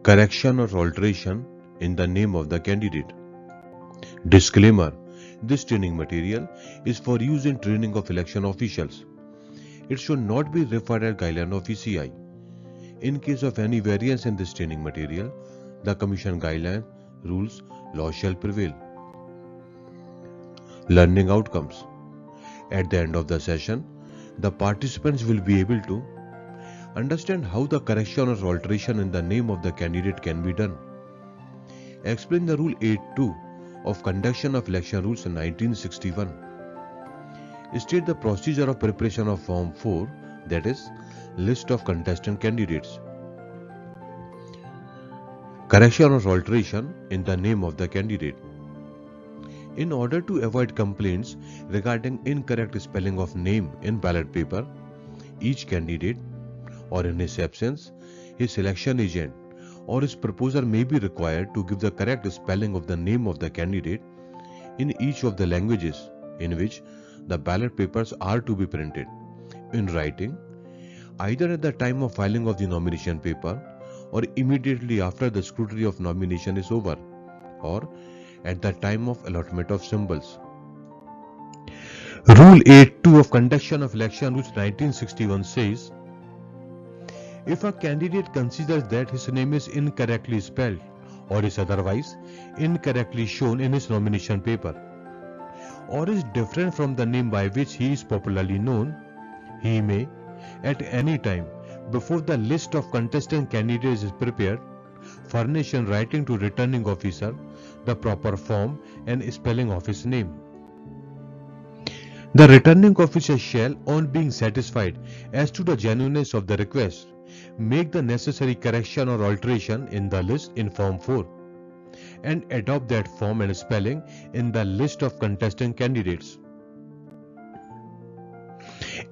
Correction or alteration in the name of the candidate. Disclaimer: this training material is for use in training of election officials. It should not be referred as guideline of ECI. In case of any variance in this training material, the Commission guidelines, rules, laws shall prevail. Learning outcomes. At the end of the session, the participants will be able to understand how the correction or alteration in the name of the candidate can be done. Explain the Rule 8.2 of Conduction of Election Rules in 1961. State the procedure of preparation of Form 4, that is, List of Contestant Candidates. Correction or alteration in the name of the candidate. In order to avoid complaints regarding incorrect spelling of name in ballot paper, each candidate, or in his absence, his selection agent or his proposer may be required to give the correct spelling of the name of the candidate in each of the languages in which the ballot papers are to be printed, in writing, either at the time of filing of the nomination paper or immediately after the scrutiny of nomination is over, or at the time of allotment of symbols. Rule 8.2 of Conduction of Election Rules 1961 says, if a candidate considers that his name is incorrectly spelled or is otherwise incorrectly shown in his nomination paper, or is different from the name by which he is popularly known, he may, at any time before the list of contestant candidates is prepared, furnish in writing to returning officer the proper form and spelling of his name. The returning officer shall, on being satisfied as to the genuineness of the request, make the necessary correction or alteration in the list in Form 4 and adopt that form and spelling in the list of contestant candidates.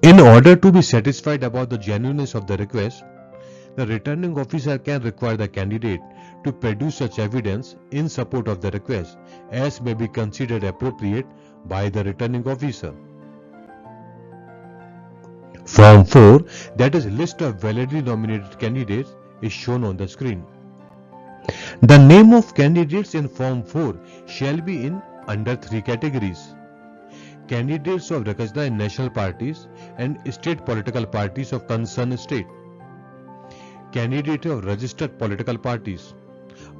In order to be satisfied about the genuineness of the request, the returning officer can require the candidate to produce such evidence in support of the request as may be considered appropriate by the returning officer. Form 4, that is list of validly nominated candidates, is shown on the screen. The name of candidates in Form 4 shall be in under 3 categories: candidates of recognized national parties and state political parties of concerned state, candidates of registered political parties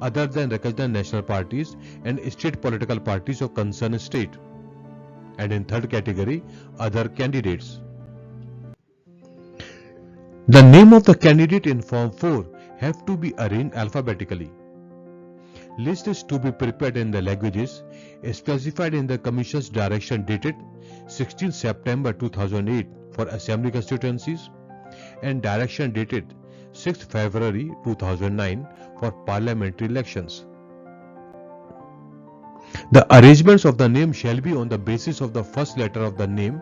other than recognized national parties and state political parties of concerned state, and in third category, other candidates. The name of the candidate in Form 4 have to be arranged alphabetically. List is to be prepared in the languages specified in the Commission's direction dated 16 September 2008 for Assembly constituencies and direction dated 6 February 2009 for parliamentary elections. The arrangements of the name shall be on the basis of the first letter of the name,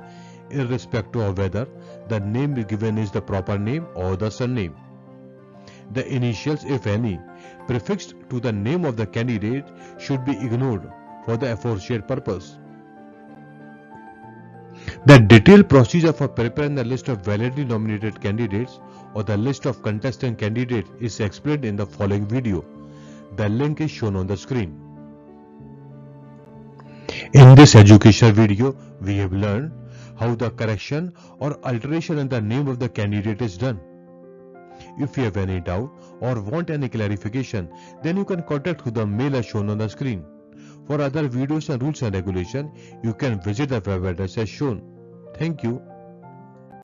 irrespective of whether the name given is the proper name or the surname. The initials, if any, prefixed to the name of the candidate should be ignored for the aforesaid purpose. The detailed procedure for preparing the list of validly nominated candidates or the list of contestant candidates is explained in the following video. The link is shown on the screen. In this educational video, we have learned how the correction or alteration in the name of the candidate is done. If you have any doubt or want any clarification, then you can contact through the mail as shown on the screen. For other videos and rules and regulation, you can visit the web address as shown. Thank you.